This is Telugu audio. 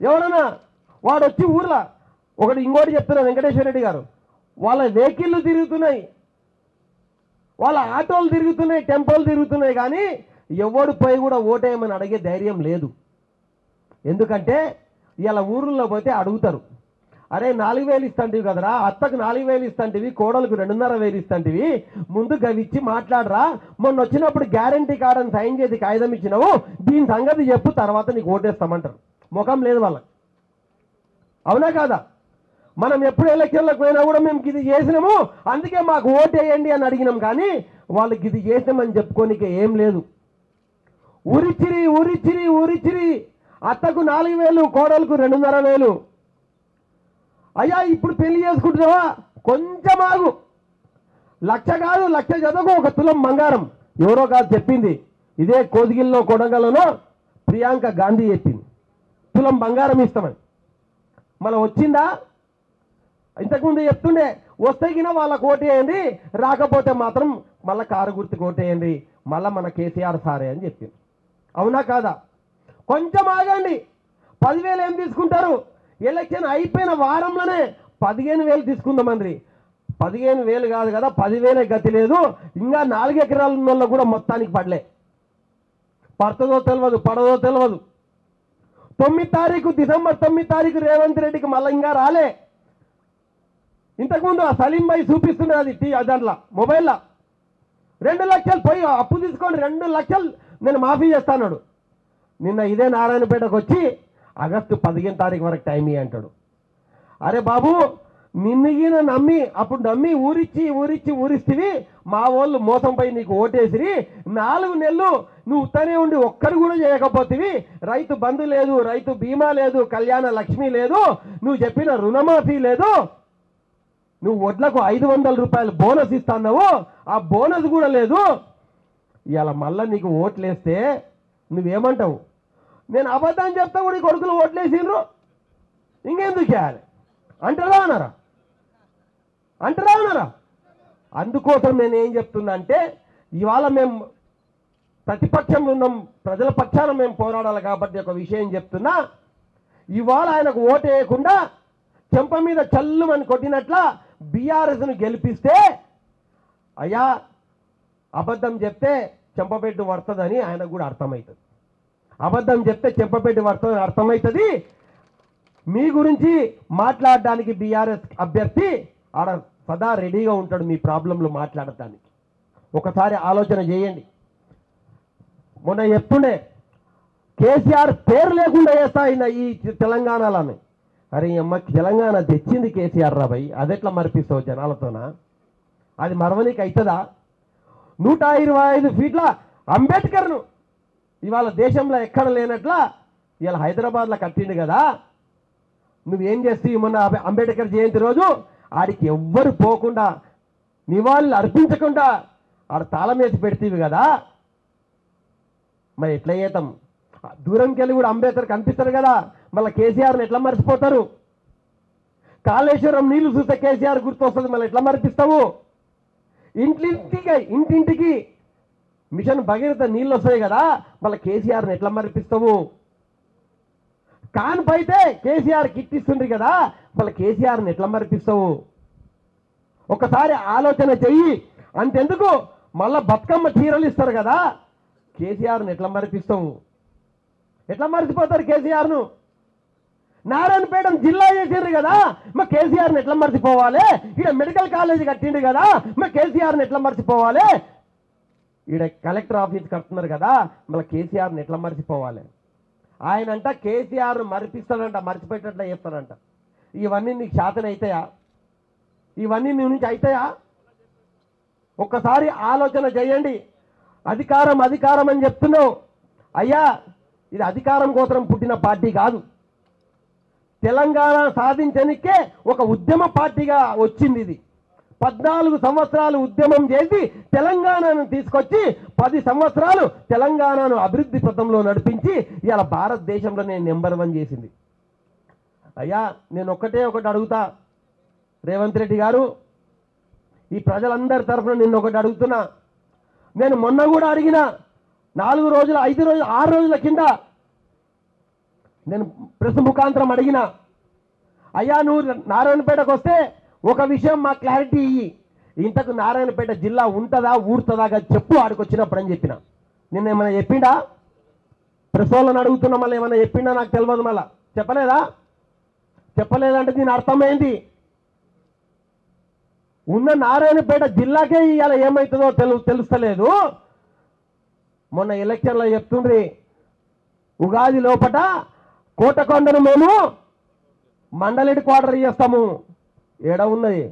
ఎవరన్నా వాడు వచ్చి ఊర్లో ఒకటి ఇంకోటి చెప్తున్నారు వెంకటేశ్వర రెడ్డి గారు, వాళ్ళ వెహికల్లు తిరుగుతున్నాయి, వాళ్ళ ఆటోలు తిరుగుతున్నాయి, టెంపోలు తిరుగుతున్నాయి, కానీ ఎవడు పోయి కూడా ఓటేయమని అడిగే ధైర్యం లేదు. ఎందుకంటే ఇలా ఊర్లలో పోతే అడుగుతారు, అరే 4,000 ఇస్తాంటివి కదరా, అత్తకు 4,000 ఇస్తాంటివి, కోడలకు 2,500 ఇస్తాంటివి, ముందు గవిచ్చి మాట్లాడరా, మొన్న వచ్చినప్పుడు గ్యారంటీ కార్డు అని సైన్ చేసి కాగితం ఇచ్చినావు, దీని సంగతి చెప్పు, తర్వాత నీకు ఓటేస్తామంటారు. ముఖం లేదు వాళ్ళకి. అవునా కాదా? మనం ఎప్పుడు ఎలక్షన్లకు పోయినా కూడా మేము ఇది చేసినాము అందుకే మాకు ఓటేయండి అని అడిగినాం, కానీ వాళ్ళకి ఇది చేసినామని చెప్పుకోనికే ఏం లేదు. ఊరిచ్చిరి ఊరిచ్చిరి ఊరిచ్చిరి, అత్తకు 4,000, కోడలకు 2,500. అయ్యా ఇప్పుడు పెళ్లి చేసుకుంటున్నావా, కొంచెం ఆగు, 1,00,000 కాదు 1,00,000 చదువుకు 1 తులం బంగారం. ఎవరో కాదు చెప్పింది, ఇదే కోదిగిల్లో కొడంగల్లోనో ప్రియాంక గాంధీ చెప్పింది, తులం బంగారం ఇస్తామని. మళ్ళీ వచ్చిందా? ఇంతకుముందు చెప్తుండే, వస్తే కినా వాళ్ళకు ఓటేయండి, రాకపోతే మాత్రం మళ్ళీ కారు గుర్తుకు ఓటేయండి, మళ్ళీ మన కేసీఆర్ సారే అని చెప్పింది. అవునా కాదా? కొంచెం ఆగండి. 10,000 ఏం తీసుకుంటారు? ఎలక్షన్ అయిపోయిన వారంలోనే 15,000 తీసుకుందామండి. 15,000 కాదు కదా, 10,000 గతి లేదు. ఇంకా 4 ఎకరాల ఉన్న వాళ్ళు కూడా మొత్తానికి పడలే. పడుతుందో తెలియదు, పడదో తెలియదు. 9 తారీఖు, డిసెంబర్ 9 తారీఖు రేవంత్ రెడ్డికి మళ్ళీ ఇంకా రాలే. ఇంతకుముందు ఆ సలీం భాయ్ చూపిస్తుండే అది దాంట్లో మొబైల్లో 2 లక్షలు పోయి అప్పు తీసుకోండి, 2 లక్షలు నేను మాఫీ చేస్తాను. నిన్న ఇదే నారాయణపేటకు వచ్చి ఆగస్టు 15 తారీఖు వరకు టైం ఇయ్యి అంటాడు. అరే బాబు, నిన్నగిన నమ్మి అప్పుడు నమ్మి ఊరిస్తివి, మా వాళ్ళు మోసంపై నీకు ఓటేసిరి, 4 నెలలు నువ్వు ఉత్తనే ఉండి ఒక్కరు కూడా చేయకపోతేవి, రైతు బంధు లేదు, రైతు బీమా లేదు, కళ్యాణ లక్ష్మి లేదు, నువ్వు చెప్పిన రుణమాఫీ లేదు, నువ్వు వడ్లకు 500 రూపాయలు బోనస్ ఇస్తున్నావు, ఆ బోనస్ కూడా లేదు. ఇవాళ మళ్ళీ నీకు ఓట్లేస్తే నువ్వేమంటావు? నేను అబద్ధం చెప్తా కూడా ఈ కొడుకులు ఓట్లేసిండ్రు, ఇంకెందుకు చేయాలి అంటారా అన్నారా? అందుకోసం నేను ఏం చెప్తున్నా అంటే, ఇవాళ మేము ప్రతిపక్షంలో ఉన్నాం, ప్రజల పక్షాన మేము పోరాడాలి కాబట్టి ఒక విషయం చెప్తున్నా. ఇవాళ ఆయనకు ఓటు వేయకుండా చెంప మీద చల్లుమని కొట్టినట్ల బీఆర్ఎస్ను గెలిపిస్తే, అయ్యా అబద్ధం చెప్తే చెంపపెట్టు పడుతుందని ఆయనకు కూడా అర్థమవుతుంది. అబద్ధం చెప్తే చెంపపెట్టు పడుతుందని అర్థమవుతుంది. మీ గురించి మాట్లాడడానికి బీఆర్ఎస్ అభ్యర్థి ఆడ సదా రెడీగా ఉంటాడు మీ ప్రాబ్లంలు మాట్లాడటానికి. ఒకసారి ఆలోచన చేయండి. మొన్న చెప్తుండే కేసీఆర్ పేరు లేకుండా వేస్తా ఈ తెలంగాణలోని. అరే అమ్మ, తెలంగాణ తెచ్చింది కేసీఆర్ రా భయ్, అదెట్లా మరిపిస్తావు జనాలతోనా? అది మరవనికి అవుతుందా? 125 ఫీట్ల అంబేద్కర్ను ఇవాళ దేశంలో ఎక్కడ లేనట్లా ఇవాళ హైదరాబాద్లో కట్టిండు కదా. నువ్వేం చేస్తావు? మొన్న అంబేద్కర్ జయంతి రోజు ఆడికి ఎవ్వరు పోకుండా నివాళులు అర్పించకుండా ఆడ తాళం వేసి పెడతీవి కదా, మరి ఎట్లా చేద్దాం? దూరంకి వెళ్ళి కూడా అంబేద్కర్ కనిపిస్తారు కదా, మళ్ళీ కేసీఆర్ని ఎట్లా మర్చిపోతారు? కాళేశ్వరం నీళ్లు చూస్తే కేసీఆర్ గుర్తొస్తుంది, మళ్ళీ ఎట్లా మర్పిస్తావు? ఇంటింటికి మిషన్ భగీరథ నీళ్ళు వస్తాయి కదా, మళ్ళీ కేసీఆర్ని ఎట్లా మర్పిస్తావు? కాన్పైతే కేసీఆర్ కిట్ ఇస్తుంది కదా, మళ్ళీ కేసీఆర్ని ఎట్లా మర్పిస్తావు? ఒకసారి ఆలోచన చెయ్యి. అంతెందుకు, మళ్ళా బతుకమ్మ చీరలు ఇస్తారు కదా, కేసీఆర్ని ఎట్లా మర్పిస్తావు? ఎట్లా మర్చిపోతారు కేసీఆర్ను? నారాయణపేట జిల్లా చేసిండ్రు కదా, మా కేసీఆర్ని ఎట్లా మర్చిపోవాలి? ఈడ మెడికల్ కాలేజ్ కట్టిండు కదా, మా కేసీఆర్ని ఎట్లా మర్చిపోవాలి? ఈడ కలెక్టర్ ఆఫీస్ కడుతున్నారు కదా, మళ్ళీ కేసీఆర్ని ఎట్లా మర్చిపోవాలి? ఆయనంట కేసీఆర్ మరిపిస్తాడంట, మర్చిపోయేటట్లా చేస్తాడంట. ఇవన్నీ నీకు శాతం అవుతాయా? ఇవన్నీ నీ నుంచి అవుతాయా? ఒక్కసారి ఆలోచన చేయండి. అధికారం అధికారం అని చెప్తున్నావు. అయ్యా, ఇది అధికారం కోసం పుట్టిన పార్టీ కాదు. తెలంగాణ సాధించనికే ఒక ఉద్యమ పార్టీగా వచ్చింది ఇది. 14 సంవత్సరాలు ఉద్యమం చేసి తెలంగాణను తీసుకొచ్చి 10 సంవత్సరాలు తెలంగాణను అభివృద్ధి పథంలో నడిపించి ఇవాళ భారతదేశంలోనే నెంబర్ 1 చేసింది. అయ్యా, నేను ఒకటి అడుగుతా రేవంత్ రెడ్డి గారు, ఈ ప్రజలందరి తరఫున నిన్ను ఒకటి అడుగుతున్నా. నేను మొన్న కూడా అడిగిన, 4 రోజులు 5 రోజులు 6 రోజుల కింద నేను ప్రెస్ ముఖాంతరం అడిగిన, అయ్యా నువ్వు నారాయణపేటకు వస్తే ఒక విషయం మా క్లారిటీ ఇయ్యి, ఇంతకు నారాయణపేట జిల్లా ఉంటుందా ఊరుతుందా చెప్పు ఆడికి వచ్చినప్పుడు అని చెప్పిన. నిన్న ఏమైనా చెప్పిండా? ప్రెస్ వాళ్ళని అడుగుతున్నా, మళ్ళీ ఏమైనా చెప్పిండా నాకు తెలియదు. మళ్ళా చెప్పలేదా? చెప్పలేదంటే దీని అర్థమైంది ఉన్న నారాయణపేట జిల్లాకే ఇవాళ ఏమవుతుందో తెలుస్తలేదు. మొన్న ఎలక్షన్లో చెప్తుండ్రి ఉగాది లోపట కోటకొండను మేము మండల్ హెడ్ క్వార్టర్ చేస్తాము. ఏడ ఉన్నది?